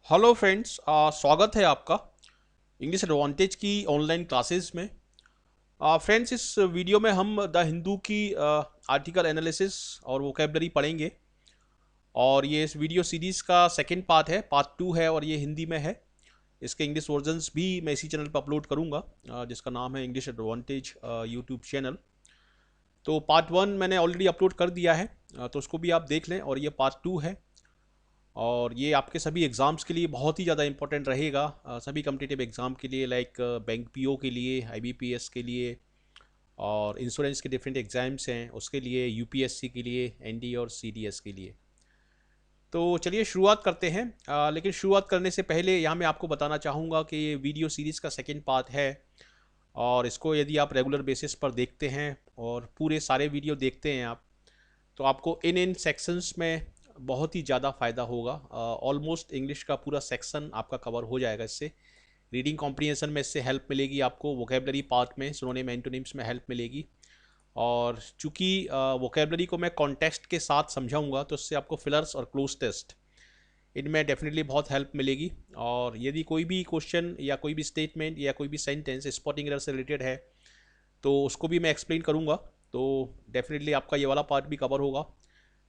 Hello friends, स्वागत है आपका इंग्लिश एडवांटेज की ऑनलाइन क्लासेस में। फ्रेंड्स, इस वीडियो में हम द हिंदू की आर्टिकल एनालिसिस और वोकेबलरी पढ़ेंगे। और ये इस वीडियो सीरीज़ का सेकंड पार्ट है, पार्ट टू है और ये हिंदी में है। इसके इंग्लिश वर्जन्स भी मैं इसी चैनल पर अपलोड करूँगा, जिसका नाम है इंग्लिश एडवांटेज यूट्यूब चैनल। तो पार्ट वन मैंने ऑलरेडी अपलोड कर दिया है, तो उसको भी आप देख लें। और ये पार्ट टू है और ये आपके सभी एग्ज़ाम्स के लिए बहुत ही ज़्यादा इंपॉर्टेंट रहेगा। सभी कम्पिटिटिव एग्ज़ाम के लिए, लाइक बैंक पीओ के लिए, आईबीपीएस के लिए, और इंश्योरेंस के डिफरेंट एग्ज़ाम्स हैं उसके लिए, यूपीएससी के लिए, एनडी और सीडीएस के लिए। तो चलिए शुरुआत करते हैं। लेकिन शुरुआत करने से पहले यहाँ मैं आपको बताना चाहूँगा कि ये वीडियो सीरीज़ का सेकेंड पार्ट है। और इसको यदि आप रेगुलर बेसिस पर देखते हैं और पूरे सारे वीडियो देखते हैं आप, तो आपको इन सेक्शंस में बहुत ही ज़्यादा फ़ायदा होगा। ऑलमोस्ट इंग्लिश का पूरा सेक्शन आपका कवर हो जाएगा इससे। रीडिंग कॉम्प्रिहेंशन में इससे हेल्प मिलेगी आपको, वोकेबलरी पार्ट में, सिनोनिम एंटोनिम्स में हेल्प मिलेगी। और चूंकि वोकेबलरी को मैं कॉन्टेक्स्ट के साथ समझाऊंगा, तो इससे आपको फिलर्स और क्लोज टेस्ट, इनमें डेफिनेटली बहुत हेल्प मिलेगी। और यदि कोई भी क्वेश्चन या कोई भी स्टेटमेंट या कोई भी सेंटेंस स्पॉटिंग एरर से रिलेटेड है, तो उसको भी मैं एक्सप्लेन करूँगा। तो डेफिनेटली आपका ये वाला पार्ट भी कवर होगा।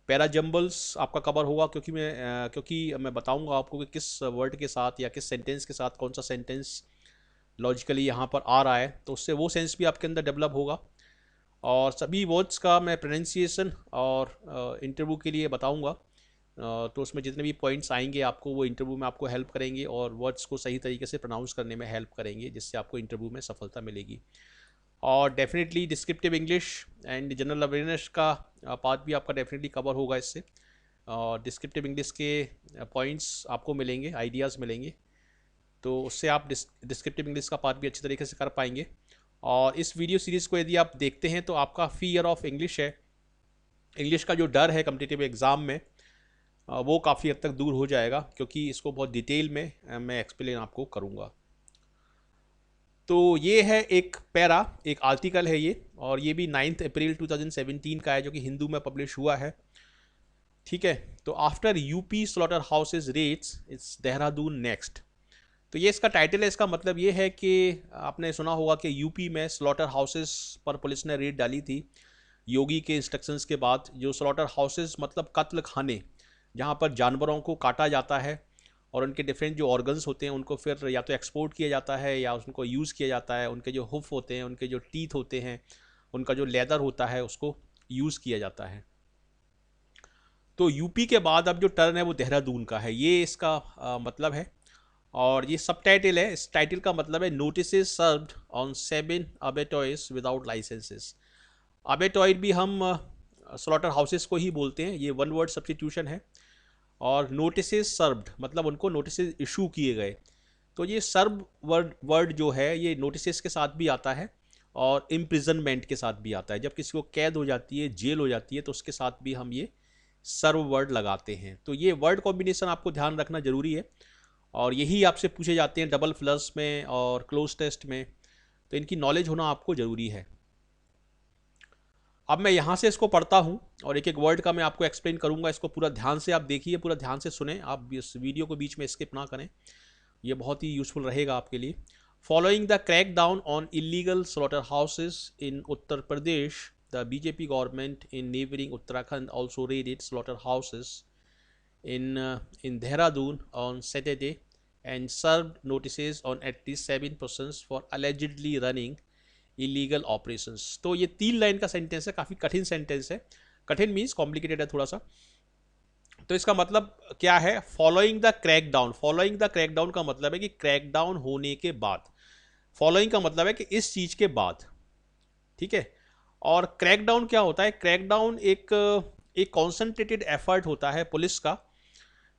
पैरा जम्बल्स आपका कवर होगा, क्योंकि मैं बताऊंगा आपको कि किस वर्ड के साथ या किस सेंटेंस के साथ कौन सा सेंटेंस लॉजिकली यहाँ पर आ रहा है, तो उससे वो सेंस भी आपके अंदर डेवलप होगा। और सभी वर्ड्स का मैं प्रोनाउंसिएशन और इंटरव्यू के लिए बताऊंगा। तो उसमें जितने भी पॉइंट्स आएंगे आपको, वो इंटरव्यू में आपको हेल्प करेंगे और वर्ड्स को सही तरीके से प्रोनाउंस करने में हेल्प करेंगे, जिससे आपको इंटरव्यू में सफलता मिलेगी। और definitely descriptive English and general awareness का पार्ट भी आपका डेफिनेटली कवर होगा इससे। और डिस्क्रिप्टिव इंग्लिश के पॉइंट्स आपको मिलेंगे, आइडियाज़ मिलेंगे, तो उससे आप डिस्क्रिप्टिव इंग्लिश का पार्ट भी अच्छी तरीके से कर पाएंगे। और इस वीडियो सीरीज़ को यदि आप देखते हैं, तो आपका फियर ऑफ इंग्लिश है, इंग्लिश का जो डर है कम्पिटिटिव एग्ज़ाम में, वो काफ़ी हद तक दूर हो जाएगा, क्योंकि इसको बहुत डिटेल में मैं एक्सप्लेन आपको करूँगा। तो ये है एक पैरा, एक आर्टिकल है ये, और ये भी 9 अप्रैल 2017 का है, जो कि हिंदू में पब्लिश हुआ है। ठीक है, तो after UP slaughter houses rates, it's Dehradun next. तो ये इसका टाइटल है। इसका मतलब ये है कि आपने सुना होगा कि यूपी में स्लॉटर हाउसेस पर पुलिस ने रेड डाली थी योगी के इंस्ट्रक्शंस के बाद। जो स्लॉटर हाउसेस मतलब कत्ल खाने, जहाँ पर जानवरों को काटा जाता है और उनके डिफरेंट जो ऑर्गन्स होते हैं उनको फिर या तो एक्सपोर्ट किया जाता है या उनको यूज़ किया जाता है। उनके जो हुफ होते हैं, उनके जो टीथ होते हैं, उनका जो लेदर होता है, उसको यूज़ किया जाता है। तो यूपी के बाद अब जो टर्न है वो देहरादून का है, ये इसका मतलब है। और ये सब टाइटल है। इस टाइटल का मतलब है notice served on 7 abattoirs without licences. Abattoir भी हम स्लॉटर हाउसेस को ही बोलते हैं, ये वन वर्ड सब्सटीट्यूशन है। और नोटिस सर्व्ड मतलब उनको नोटिस इशू किए गए। तो ये सर्व वर्ड जो है, ये नोटिस के साथ भी आता है और इम्प्रिजनमेंट के साथ भी आता है। जब किसी को कैद हो जाती है, जेल हो जाती है, तो उसके साथ भी हम ये सर्व वर्ड लगाते हैं। तो ये वर्ड कॉम्बिनेशन आपको ध्यान रखना जरूरी है, और यही आपसे पूछे जाते हैं डबल फ्लस में और क्लोज टेस्ट में। तो इनकी नॉलेज होना आपको ज़रूरी है। अब मैं यहाँ से इसको पढ़ता हूँ और एक एक वर्ड का मैं आपको एक्सप्लेन करूँगा। इसको पूरा ध्यान से आप देखिए, पूरा ध्यान से सुने, आप इस वीडियो को बीच में स्किप ना करें, ये बहुत ही यूजफुल रहेगा आपके लिए। Following the crack down on illegal slaughter houses in Uttar Pradesh, the BJP government in neighbouring Uttarakhand also raided slaughter houses in Dehradun on Saturday and served notices on at least 7 persons for allegedly running illegal operations। तो ये 3 line का sentence है, काफ़ी कठिन sentence है। कठिन means complicated है थोड़ा सा। तो इसका मतलब क्या है? Following the crackdown. Following the crackdown का मतलब है कि क्रैकडाउन होने के बाद। फॉलोइंग का मतलब है कि इस चीज़ के बाद। ठीक है। और क्रैकडाउन क्या होता है? क्रैकडाउन एक कॉन्सेंट्रेटेड एफर्ट होता है पुलिस का,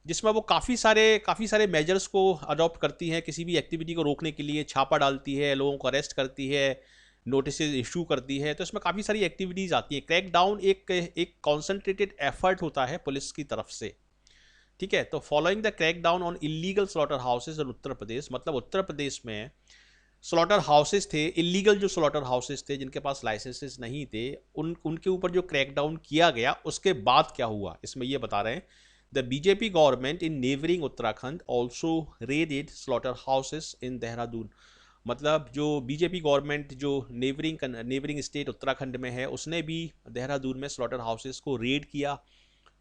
जिसमें वो काफ़ी सारे मेजर्स को अडॉप्ट करती है किसी भी एक्टिविटी को रोकने के लिए। छापा डालती है, लोगों को अरेस्ट करती है, नोटिस इशू करती है। तो इसमें काफ़ी सारी एक्टिविटीज़ आती हैं। क्रैक डाउन एक कॉन्सेंट्रेटेड एफर्ट होता है पुलिस की तरफ से। ठीक है। तो following the crack down on illegal slaughter houses in Uttar Pradesh, मतलब उत्तर प्रदेश में स्लॉटर हाउसेज थे, इलीगल जो स्लॉटर हाउसेज थे, जिनके पास लाइसेंसेस नहीं थे, उनके ऊपर जो क्रैकडाउन किया गया, उसके बाद क्या हुआ, इसमें ये बता रहे हैं। The BJP government in neighbouring Uttarakhand also raided slaughter houses in Dehradun. मतलब जो बीजेपी गवर्नमेंट जो नेबरिंग स्टेट उत्तराखंड में है, उसने भी देहरादून में स्लॉटर हाउसेस को रेड किया,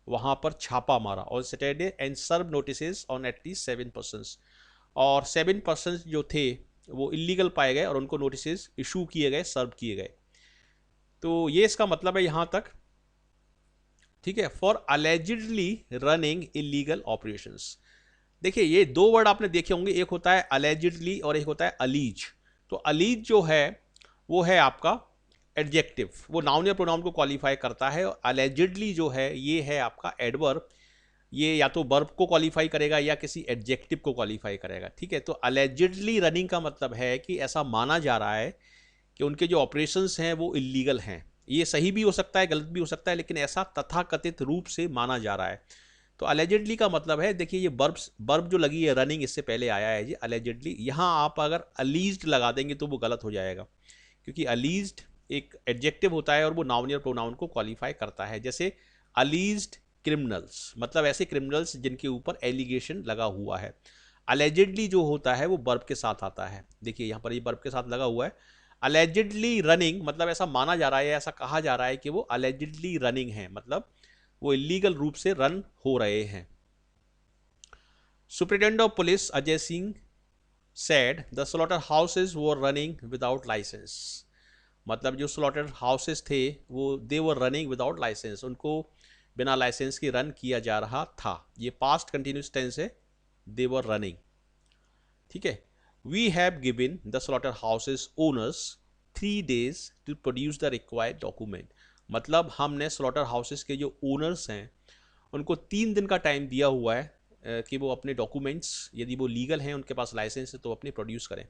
वहाँ पर छापा मारा और Saturday and serve notice on at least 7 persons. और 7 पर्सन्स जो थे वो इलीगल पाए गए और उनको नोटिस इशू किए गए, सर्व किए गए। तो ये इसका मतलब है यहाँ तक, ठीक है, for allegedly running illegal operations. देखिए ये दो वर्ड आपने देखे होंगे, एक होता है अलेजिडली और एक होता है अलीज। तो अलीज जो है वो है आपका एडजेक्टिव, वो नाउन या प्रोनाउन को क्वालिफाई करता है, और अलेजिडली जो है ये है आपका एडवर्ब, ये या तो वर्ब को क्वालिफाई करेगा या किसी एडजेक्टिव को क्वालिफाई करेगा, ठीक है। तो अलेजिडली रनिंग का मतलब है कि ऐसा माना जा रहा है कि उनके जो ऑपरेशंस हैं वो इलीगल हैं। ये सही भी हो सकता है, गलत भी हो सकता है, लेकिन ऐसा तथाकथित रूप से माना जा रहा है। तो अलेजिडली का मतलब है, देखिए ये वर्ब जो लगी है रनिंग, इससे पहले आया है जी अलेजिडली। यहाँ आप अगर अलीज्ड लगा देंगे तो वो गलत हो जाएगा, क्योंकि अलीज्ड एक एडजेक्टिव होता है और वो नाउन या प्रोनाउन को क्वालिफाई करता है। जैसे अलीज्ड क्रिमिनल्स, मतलब ऐसे क्रिमिनल्स जिनके ऊपर एलिगेशन लगा हुआ है। अलेजिडली जो होता है वो वर्ब के साथ आता है, देखिए यहाँ पर ये वर्ब के साथ लगा हुआ है। अलेजिडली रनिंग मतलब ऐसा माना जा रहा है, ऐसा कहा जा रहा है कि वो अलेजिडली रनिंग है, मतलब वो इलीगल रूप से रन हो रहे हैं। Superintendent of police Ajay Singh said the slaughter houses were running without licence. मतलब जो स्लॉटर हाउसेज थे वो they were running without licence, उनको बिना लाइसेंस के रन किया जा रहा था। ये पास्ट कंटिन्यूस टेंस है, दे वर रनिंग, ठीक है। We have given the slaughter houses owners 3 days to produce the required document. मतलब हमने स्लॉटर हाउसेस के जो ओनर्स हैं उनको 3 दिन का टाइम दिया हुआ है कि वो अपने डॉक्यूमेंट्स, यदि वो लीगल हैं, उनके पास लाइसेंस है, तो अपने प्रोड्यूस करें।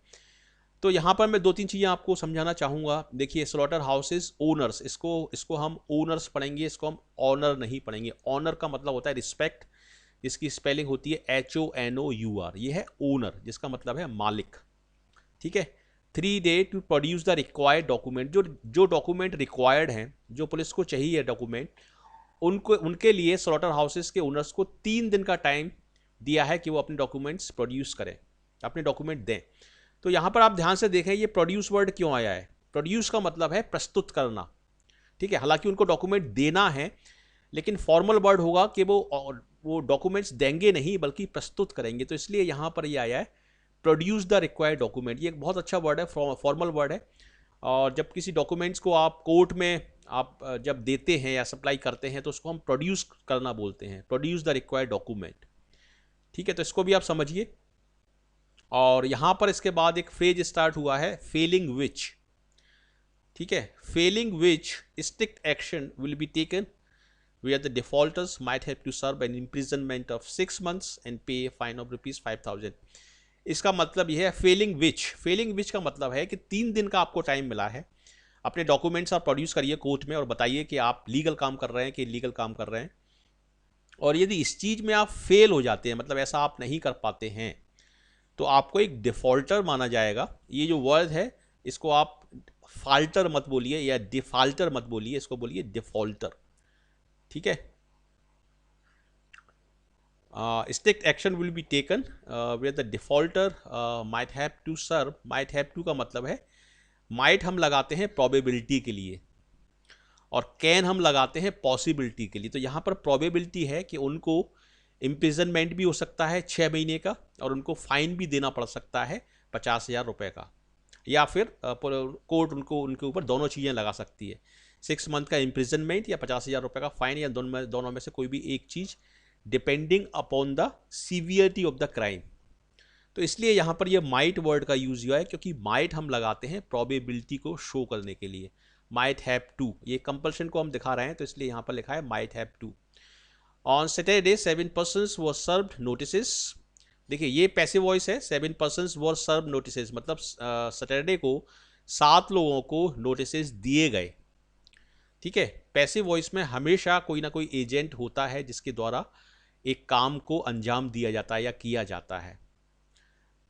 तो यहाँ पर मैं 2-3 चीज़ें आपको समझाना चाहूँगा। देखिए स्लॉटर हाउसेस ओनर्स, इसको हम ओनर्स पढ़ेंगे, इसको हम ऑनर नहीं पढ़ेंगे। ऑनर का मतलब होता है रिस्पेक्ट, जिसकी स्पेलिंग होती है HONOUR। ये है ओनर, जिसका मतलब है मालिक, ठीक है। 3 day to produce the required document. जो डॉक्यूमेंट रिक्वायर्ड हैं, जो पुलिस को चाहिए डॉक्यूमेंट, उनके लिए स्लॉटर हाउसेस के ओनर्स को 3 दिन का टाइम दिया है कि वो अपने डॉक्यूमेंट्स प्रोड्यूस करें, अपने डॉक्यूमेंट दें। तो यहाँ पर आप ध्यान से देखें ये प्रोड्यूस वर्ड क्यों आया है। प्रोड्यूस का मतलब है प्रस्तुत करना, ठीक है। हालांकि उनको डॉक्यूमेंट देना है, लेकिन फॉर्मल वर्ड होगा कि वो डॉक्यूमेंट्स देंगे नहीं बल्कि प्रस्तुत करेंगे, तो इसलिए यहाँ पर ये आया है प्रोड्यूस द रिक्वायर्ड डॉक्यूमेंट। ये एक बहुत अच्छा वर्ड है, फॉर्मल वर्ड है। और जब किसी डॉक्यूमेंट्स को आप कोर्ट में आप जब देते हैं या सप्लाई करते हैं तो उसको हम प्रोड्यूस करना बोलते हैं, प्रोड्यूस द रिक्वायर्ड डॉक्यूमेंट, ठीक है। तो इसको भी आप समझिए। और यहाँ पर इसके बाद एक फ्रेज स्टार्ट हुआ है, फेलिंग विच, ठीक है। Fehling which strict action will be taken where the defaulters might have to serve an imprisonment of 6 months and pay a fine of ₹5,000। इसका मतलब यह है फेलिंग विच। फेलिंग विच का मतलब है कि 3 दिन का आपको टाइम मिला है, अपने डॉक्यूमेंट्स आप प्रोड्यूस करिए कोर्ट में और बताइए कि आप लीगल काम कर रहे हैं कि इलीगल काम कर रहे हैं। और यदि इस चीज़ में आप फेल हो जाते हैं, मतलब ऐसा आप नहीं कर पाते हैं, तो आपको एक डिफ़ॉल्टर माना जाएगा। ये जो वर्ड है इसको आप फाल्टर मत बोलिए या डिफ़ाल्टर मत बोलिए, इसको बोलिए डिफ़ॉल्टर, ठीक है। Strict action will be taken where the defaulter might have to serve. Might have to का मतलब है, माइट हम लगाते हैं प्रोबेबिलिटी के लिए और कैन हम लगाते हैं पॉसिबिलिटी के लिए। तो यहाँ पर प्रोबेबिलिटी है कि उनको इम्प्रिजनमेंट भी हो सकता है 6 महीने का, और उनको फाइन भी देना पड़ सकता है 50,000 रुपये का, या फिर कोर्ट उनको उनके ऊपर दोनों चीज़ें लगा सकती है, 6 मंथ का इम्प्रिजनमेंट या 50,000 रुपये का फाइन, या दोनों में से कोई भी एक चीज़, depending upon the severity of the crime. तो इसलिए यहाँ पर ये माइट वर्ड का यूज़ हुआ है, क्योंकि माइट हम लगाते हैं प्रोबेबिलिटी को शो करने के लिए। माइट हैव टू, ये कंपल्शन को हम दिखा रहे हैं, तो इसलिए यहाँ पर लिखा है might have to. On Saturday 7 persons were served notice. देखिए ये पैसिव वॉइस है, 7 persons वर सर्व नोटिस, मतलब सैटरडे को 7 लोगों को नोटिस दिए गए, ठीक है। पैसिव वॉइस में हमेशा कोई ना कोई एजेंट होता है जिसके द्वारा एक काम को अंजाम दिया जाता है या किया जाता है।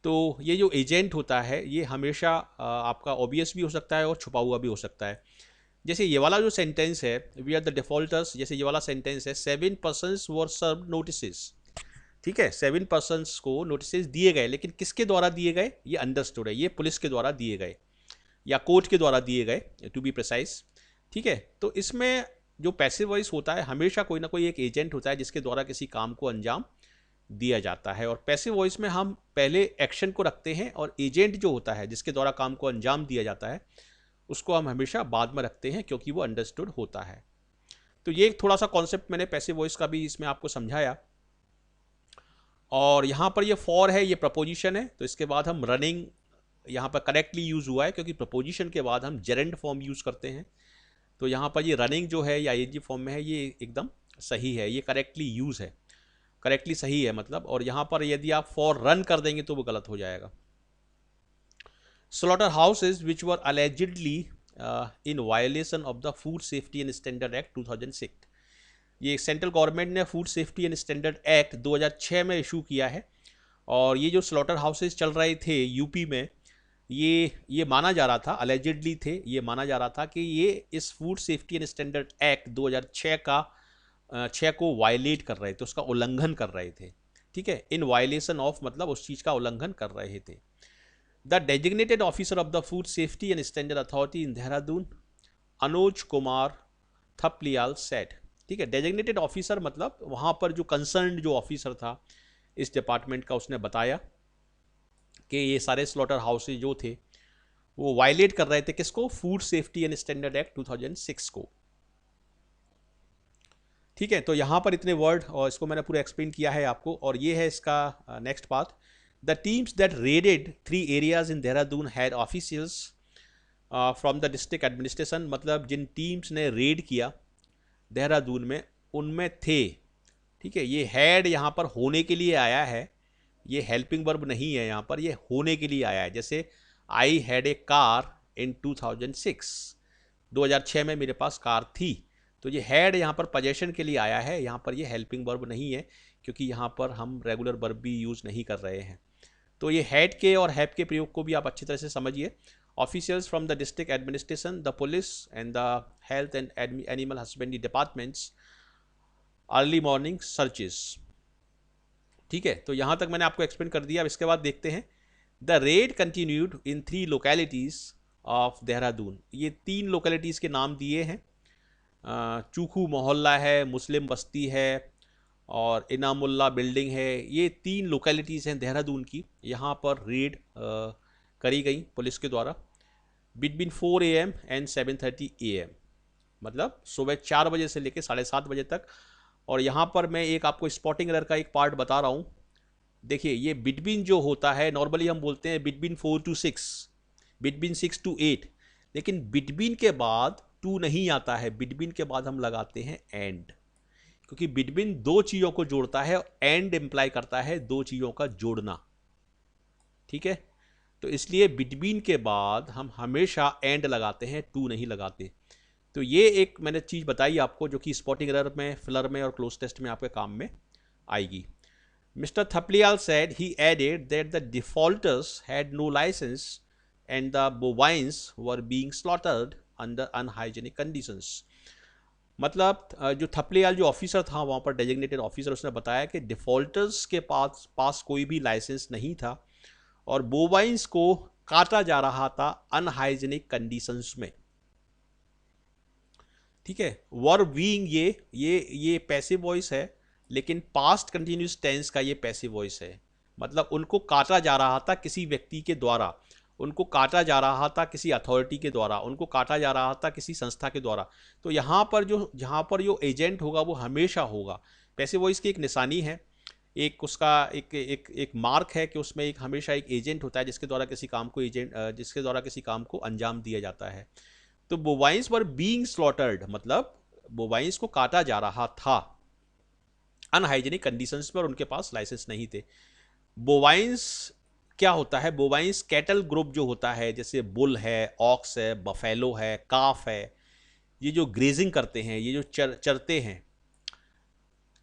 तो ये जो एजेंट होता है ये हमेशा आपका ऑब्वियस भी हो सकता है और छुपा हुआ भी हो सकता है। जैसे ये वाला जो सेंटेंस है, वी आर द डिफॉल्टर्स, जैसे ये वाला सेंटेंस है, 7 पर्सन्स वर सर्व नोटिस। ठीक है, 7 पर्सन्स को नोटिस दिए गए, लेकिन किसके द्वारा दिए गए, ये अंडरस्टूड है, ये पुलिस के द्वारा दिए गए या कोर्ट के द्वारा दिए गए, टू बी प्रिसाइज। ठीक है, तो इसमें जो पैसिव वॉइस होता है, हमेशा कोई ना कोई एक एजेंट होता है जिसके द्वारा किसी काम को अंजाम दिया जाता है। और पैसिव वॉइस में हम पहले एक्शन को रखते हैं, और एजेंट जो होता है जिसके द्वारा काम को अंजाम दिया जाता है उसको हम हमेशा बाद में रखते हैं, क्योंकि वो अंडरस्टूड होता है। तो ये थोड़ा सा कॉन्सेप्ट मैंने पैसिव वॉइस का भी इसमें आपको समझाया। और यहाँ पर ये फॉर है, ये प्रपोजिशन है, तो इसके बाद हम रनिंग यहाँ पर करेक्टली यूज़ हुआ है, क्योंकि प्रपोजिशन के बाद हम जेरेंड फॉर्म यूज़ करते हैं। तो यहाँ पर ये रनिंग जो है या आईएनजी फॉर्म में है, ये एकदम सही है, ये करेक्टली यूज़ है, करेक्टली सही है मतलब। और यहाँ पर यदि आप फॉर रन कर देंगे तो वो गलत हो जाएगा। Slaughter houses which were allegedly in violation of the food safety and standard act 2006। ये सेंट्रल गवर्नमेंट ने food safety and standard act 2006 में इशू किया है। और ये जो स्लॉटर हाउसेज चल रहे थे यूपी में, ये माना जा रहा था, अलेजिडली थे, ये माना जा रहा था कि ये इस food safety and standard act 2006 का 6 को वायलेट कर रहे थे, उसका उल्लंघन कर रहे थे। ठीक है, इन वायलेशन ऑफ मतलब उस चीज़ का उल्लंघन कर रहे थे। The designated officer of the food safety and standard authority in Dehradun, Anuj Kumar Thapliyal set. ठीक है, डेजिग्नेटेड ऑफिसर मतलब वहाँ पर जो कंसर्न जो ऑफिसर था इस डिपार्टमेंट का, उसने बताया कि ये सारे स्लॉटर हाउसेज जो थे वो वायलेट कर रहे थे किसको, food safety and standard act 2006 को। ठीक है, तो यहाँ पर इतने वर्ड, और इसको मैंने पूरा एक्सप्लेन किया है आपको। और ये है इसका next part. The teams that raided 3 areas in Dehradun had officials from the district administration. मतलब जिन टीम्स ने रेड किया देहरादून में, उनमें थे, ठीक है, ये हैड यहाँ पर होने के लिए आया है, ये हेल्पिंग वर्ब नहीं है, यहाँ पर ये होने के लिए आया है। जैसे I had a car in 2006 में मेरे पास कार थी, तो ये हैड यहाँ पर पोजेशन के लिए आया है, यहाँ पर ये हेल्पिंग वर्ब नहीं है, क्योंकि यहाँ पर हम रेगुलर वर्ब भी यूज़ नहीं कर रहे हैं। तो ये हैड के और हैव के प्रयोग को भी आप अच्छी तरह से समझिए। Officials from the district administration, the police and the health and animal husbandry departments, early morning searches. ठीक है, तो यहाँ तक मैंने आपको एक्सप्लेन कर दिया। अब इसके बाद देखते हैं, the red continued in 3 localities of Dehradun. ये 3 लोकेलिटीज़ के नाम दिए हैं, चूखू मोहल्ला है, मुस्लिम बस्ती है, और इनामुल्ला बिल्डिंग है। ये 3 लोकेलिटीज़ हैं देहरादून की, यहाँ पर रेड करी गई पुलिस के द्वारा बिटवीन 4 AM एंड 7:30 AM, मतलब सुबह 4 बजे से लेकर 7:30 बजे तक। और यहाँ पर मैं एक आपको स्पॉटिंग एरर का एक पार्ट बता रहा हूँ। देखिए, ये बिटवीन जो होता है, नॉर्मली हम बोलते हैं बिटवीन 4 to 6, बिटवीन 6 to 8, लेकिन बिटवीन के बाद 2 नहीं आता है, बिटवीन के बाद हम लगाते हैं एंड, क्योंकि बिटवीन 2 चीज़ों को जोड़ता है, एंड इम्प्लाई करता है 2 चीज़ों का जोड़ना। ठीक है, तो इसलिए बिटवीन के बाद हम हमेशा एंड लगाते हैं, 2 नहीं लगाते। तो ये एक मैंने चीज़ बताई आपको, जो कि स्पॉटिंग एरर में, फिलर में और क्लोज टेस्ट में आपके काम में आएगी। Mister Thapliyal said he added that the defaulters had no license and the bovines were being slaughtered under unhygienic conditions। मतलब जो थपलियाल जो ऑफिसर था वहाँ पर, डेजिग्नेटेड ऑफिसर, उसने बताया कि डिफॉल्टर्स के पास कोई भी लाइसेंस नहीं था, और बोवाइंस को काटा जा रहा था अनहाइजीनिक कंडीशंस में। ठीक है, वर बीइंग ये पैसिव वॉइस है, लेकिन पास्ट कंटिन्यूस टेंस का ये पैसिव वॉइस है। मतलब उनको काटा जा रहा था किसी व्यक्ति के द्वारा, उनको काटा जा रहा था किसी अथॉरिटी के द्वारा, उनको काटा जा रहा था किसी संस्था के द्वारा। तो यहाँ पर जो एजेंट होगा वो हमेशा होगा। पैसिव वॉइस की एक निशानी है, एक उसका एक मार्क है कि उसमें एक हमेशा एक एजेंट होता है जिसके द्वारा जिसके द्वारा किसी काम को अंजाम दिया जाता है। तो बोवाइंस वर बीइंग स्लॉटर्ड, मतलब बोवाइंस को काटा जा रहा था अनहाइजीनिक कंडीशंस में, और उनके पास लाइसेंस नहीं थे। बोवाइंस क्या होता है, बोवाइंस कैटल ग्रुप जो होता है, जैसे बुल है, ऑक्स है, बफेलो है, काफ है, ये जो ग्रेजिंग करते हैं, ये जो चरते हैं,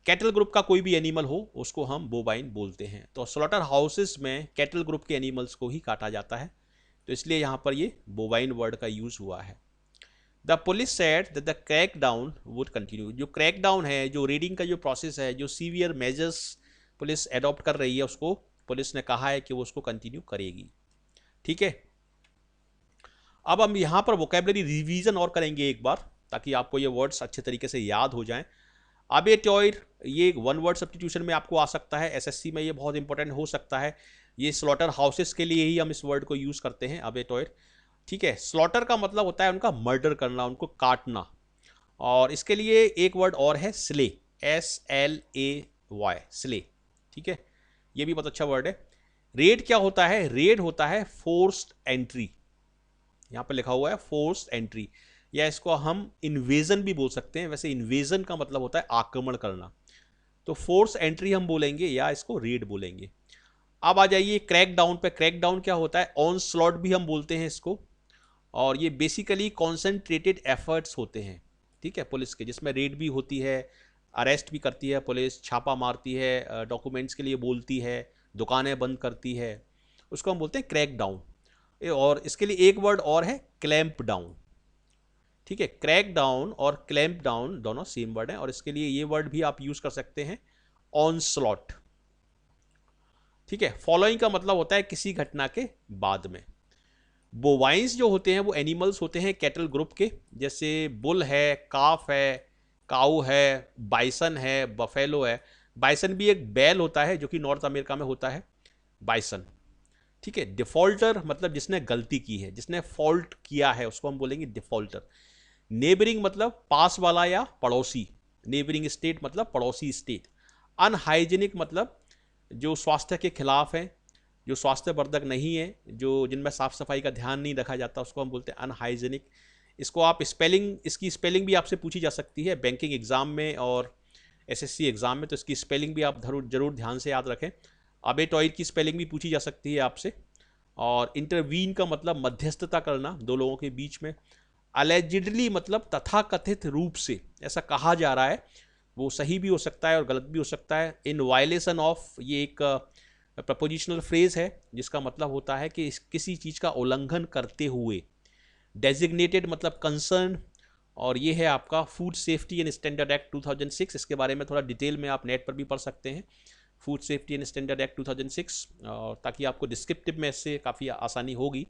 कैटल ग्रुप का कोई भी एनिमल हो उसको हम बोवाइन बोलते हैं। तो स्लॉटर हाउसेस में कैटल ग्रुप के एनिमल्स को ही काटा जाता है, तो इसलिए यहाँ पर ये बोवाइन वर्ड का यूज़ हुआ है। The police said that the crack down would continue. जो क्रैक डाउन है, जो रेडिंग का जो प्रोसेस है, जो सीवियर मेजर्स पुलिस एडॉप्ट कर रही है, उसको पुलिस ने कहा है कि वो उसको कंटिन्यू करेगी। ठीक है, अब हम यहाँ पर वोकेबलरी रिवीजन और करेंगे एक बार, ताकि आपको ये वर्ड्स अच्छे तरीके से याद हो जाएं। अबेटॉयर, ये एक वन वर्ड सब्स्टिट्यूशन में आपको आ सकता है, एसएससी में ये बहुत इंपॉर्टेंट हो सकता है। ये स्लॉटर हाउसेस के लिए ही हम इस वर्ड को यूज़ करते हैं, अबेटॉयर। ठीक है, स्लॉटर का मतलब होता है उनका मर्डर करना, उनको काटना। और इसके लिए एक वर्ड और है, स्ले, SLAY, स्ले। ठीक है, ये भी बहुत अच्छा वर्ड है। रेड क्या होता है? रेड होता है फोर्स्ड एंट्री, यहाँ पर लिखा हुआ है फोर्स्ड एंट्री, या इसको हम इन्वेजन भी बोल सकते हैं। वैसे इन्वेजन का मतलब होता है आक्रमण करना, तो फोर्स एंट्री हम बोलेंगे या इसको रेड बोलेंगे। अब आ जाइए क्रैक डाउन पे। क्रैक डाउन क्या होता है? ऑन स्लॉट भी हम बोलते हैं इसको, और ये बेसिकली कॉन्सेंट्रेटेड एफर्ट्स होते हैं, ठीक है, पुलिस के, जिसमें रेड भी होती है, अरेस्ट भी करती है पुलिस, छापा मारती है, डॉक्यूमेंट्स के लिए बोलती है, दुकानें बंद करती है, उसको हम बोलते हैं क्रैक डाउन। और इसके लिए एक वर्ड और है, क्लैंप डाउन। ठीक है, क्रैक डाउन और क्लैंप डाउन दोनों सेम वर्ड हैं, और इसके लिए ये वर्ड भी आप यूज कर सकते हैं, ऑन स्लॉट। ठीक है, फॉलोइंग का मतलब होता है किसी घटना के बाद में। बोवाइंस जो होते हैं वो एनिमल्स होते हैं कैटल ग्रुप के, जैसे बुल है, काफ है, काऊ है, बाइसन है, बफेलो है। बाइसन भी एक बैल होता है जो कि नॉर्थ अमेरिका में होता है, बाइसन। ठीक है, डिफॉल्टर मतलब जिसने गलती की है, जिसने फॉल्ट किया है, उसको हम बोलेंगे डिफॉल्टर। नेबरिंग मतलब पास वाला या पड़ोसी, नेबरिंग स्टेट मतलब पड़ोसी स्टेट। अनहाइजीनिक मतलब जो स्वास्थ्य के खिलाफ है, जो स्वास्थ्यवर्धक नहीं है, जो जिनमें साफ सफाई का ध्यान नहीं रखा जाता, उसको हम बोलते हैं अनहाइजीनिक। इसको आप स्पेलिंग, इसकी स्पेलिंग भी आपसे पूछी जा सकती है बैंकिंग एग्जाम में और एसएससी एग्जाम में, तो इसकी स्पेलिंग भी आप जरूर ध्यान से याद रखें। अबेटॉयर की स्पेलिंग भी पूछी जा सकती है आपसे। और इंटरवीन का मतलब मध्यस्थता करना दो लोगों के बीच में। अलेजिडली मतलब तथाकथित रूप से, ऐसा कहा जा रहा है, वो सही भी हो सकता है और गलत भी हो सकता है। इन वायलेशन ऑफ, ये एक प्रपोजिशनल फ्रेज है जिसका मतलब होता है कि किसी चीज़ का उल्लंघन करते हुए। डेजिग्नेटेड मतलब कंसर्न, और ये है आपका food safety and standard act 2006। इसके बारे में थोड़ा डिटेल में आप नेट पर भी पढ़ सकते हैं, food safety and standard act 2006, और ताकि आपको डिस्क्रिप्टिव में इससे काफ़ी आसानी होगी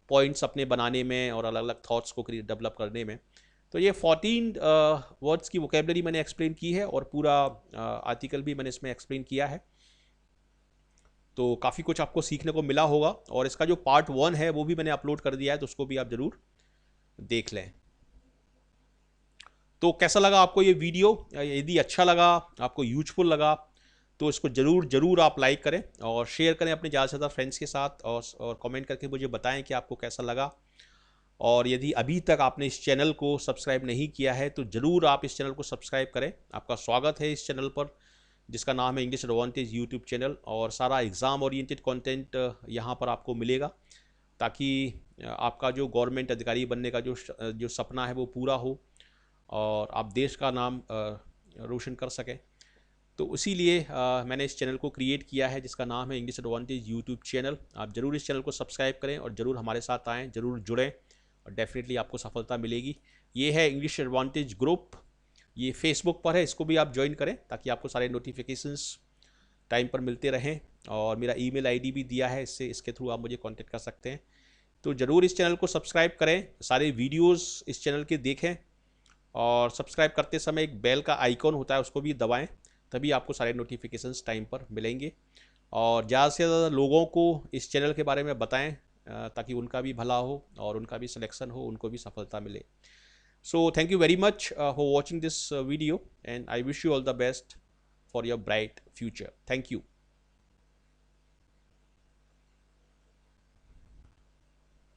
पॉइंट्स अपने बनाने में और अलग अलग थॉट्स को डेवलप करने में। तो ये 14 वर्ड्स की वोकेबलरी मैंने एक्सप्लेन की है, और पूरा आर्टिकल भी मैंने इसमें एक्सप्लेन किया है। तो काफ़ी कुछ आपको सीखने को मिला होगा, और इसका जो पार्ट 1 है वो भी मैंने अपलोड कर दिया है, तो उसको भी आप ज़रूर देख लें। तो कैसा लगा आपको ये वीडियो? यदि अच्छा लगा, आपको यूजफुल लगा, तो इसको ज़रूर आप लाइक करें और शेयर करें अपने ज़्यादा से ज़्यादा फ्रेंड्स के साथ, और कमेंट करके मुझे बताएं कि आपको कैसा लगा। और यदि अभी तक आपने इस चैनल को सब्सक्राइब नहीं किया है, तो ज़रूर आप इस चैनल को सब्सक्राइब करें। आपका स्वागत है इस चैनल पर, जिसका नाम है इंग्लिश एडवांटेज यूट्यूब चैनल, और सारा एग्ज़ाम ओरिएंटेड कंटेंट यहाँ पर आपको मिलेगा, ताकि आपका जो गवर्नमेंट अधिकारी बनने का जो सपना है वो पूरा हो, और आप देश का नाम रोशन कर सकें। तो इसीलिए मैंने इस चैनल को क्रिएट किया है, जिसका नाम है इंग्लिश एडवांटेज यूट्यूब चैनल। आप ज़रूर इस चैनल को सब्सक्राइब करें और ज़रूर हमारे साथ आएँ, ज़रूर जुड़ें, और डेफिनेटली आपको सफलता मिलेगी। ये है इंग्लिश एडवांटेज ग्रुप, ये फेसबुक पर है, इसको भी आप ज्वाइन करें ताकि आपको सारे नोटिफिकेशंस टाइम पर मिलते रहें। और मेरा ईमेल आईडी भी दिया है, इसके थ्रू आप मुझे कांटेक्ट कर सकते हैं। तो ज़रूर इस चैनल को सब्सक्राइब करें, सारे वीडियोस इस चैनल के देखें, और सब्सक्राइब करते समय एक बेल का आइकॉन होता है, उसको भी दबाएं, तभी आपको सारे नोटिफिकेशंस टाइम पर मिलेंगे। और ज़्यादा से ज़्यादा लोगों को इस चैनल के बारे में बताएं, ताकि उनका भी भला हो और उनका भी सिलेक्शन हो, उनको भी सफलता मिले। So thank you very much for watching this video, and I wish you all the best for your bright future. Thank you.